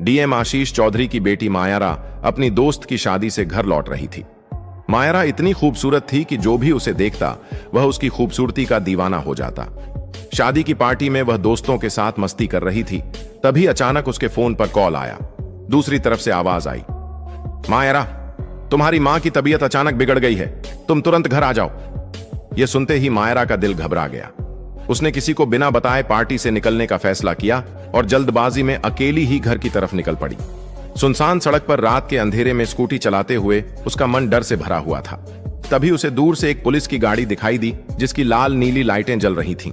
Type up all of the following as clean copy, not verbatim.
DM Ashish Chaudhary की बेटी मायारा अपनी दोस्त की शादी से घर लौट रही थी। मायारा इतनी खूबसूरत थी कि जो भी उसे देखता वह उसकी खूबसूरती का दीवाना हो जाता। शादी की पार्टी में वह दोस्तों के साथ मस्ती कर रही थी, तभी अचानक उसके फोन पर कॉल आया। दूसरी तरफ से आवाज आई, मायारा, तुम्हारी मां की तबीयत अचानक बिगड़ गई है, तुम तुरंत घर आ जाओ। यह सुनते ही मायरा का दिल घबरा गया। उसने किसी को बिना बताए पार्टी से निकलने का फैसला किया और जल्दबाजी में अकेली ही घर की तरफ निकल पड़ी। सुनसान सड़क पर रात के अंधेरे में स्कूटी चलाते हुए उसका मन डर से भरा हुआ था। तभी उसे दूर से एक पुलिस की गाड़ी दिखाई दी, जिसकी लाल नीली लाइटें जल रही थीं।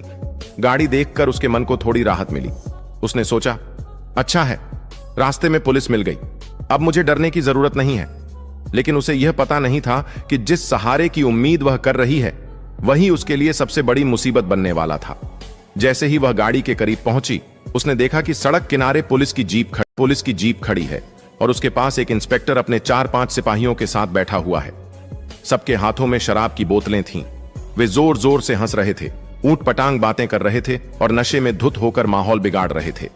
गाड़ी देखकर उसके मन को थोड़ी राहत मिली। उसने सोचा, अच्छा है, रास्ते में पुलिस मिल गई, अब मुझे डरने की जरूरत नहीं है। लेकिन उसे यह पता नहीं था कि जिस सहारे की उम्मीद वह कर रही है वही उसके लिए सबसे बड़ी मुसीबत बनने वाला था। जैसे ही वह गाड़ी के करीब पहुंची, उसने देखा कि सड़क किनारे पुलिस की जीप खड़ी है और उसके पास एक इंस्पेक्टर अपने 4-5 सिपाहियों के साथ बैठा हुआ है। सबके हाथों में शराब की बोतलें थीं। वे जोर जोर से हंस रहे थे, ऊट पटांग बातें कर रहे थे और नशे में धुत होकर माहौल बिगाड़ रहे थे।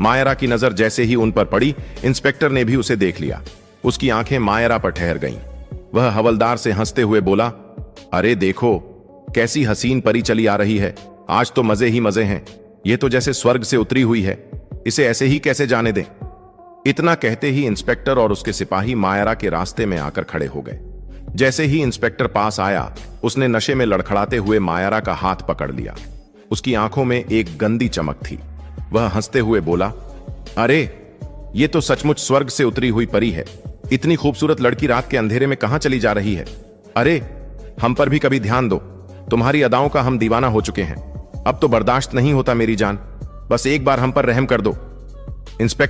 मायरा की नजर जैसे ही उन पर पड़ी, इंस्पेक्टर ने भी उसे देख लिया। उसकी आंखें मायरा पर ठहर गईं। वह हवलदार से हंसते हुए बोला, अरे देखो, कैसी हसीन परी चली आ रही है, आज तो मजे ही मजे हैं। ये तो जैसे स्वर्ग से उतरी हुई है, इसे ऐसे ही कैसे जाने दें। इतना कहते ही इंस्पेक्टर और उसके सिपाही मायरा के रास्ते में आकर खड़े हो गए। जैसे ही इंस्पेक्टर पास आया, उसने नशे में लड़खड़ाते हुए मायरा का हाथ पकड़ लिया। उसकी आंखों में एक गंदी चमक थी। वह हंसते हुए बोला, अरे ये तो सचमुच स्वर्ग से उतरी हुई परी है। इतनी खूबसूरत लड़की रात के अंधेरे में कहां चली जा रही है। अरे हम पर भी कभी ध्यान दो, तुम्हारी अदाओं का हम दीवाना हो चुके हैं। अब तो बर्दाश्त नहीं होता मेरी जान, बस एक बार हम पर रहम कर दो। इंस्पेक्टर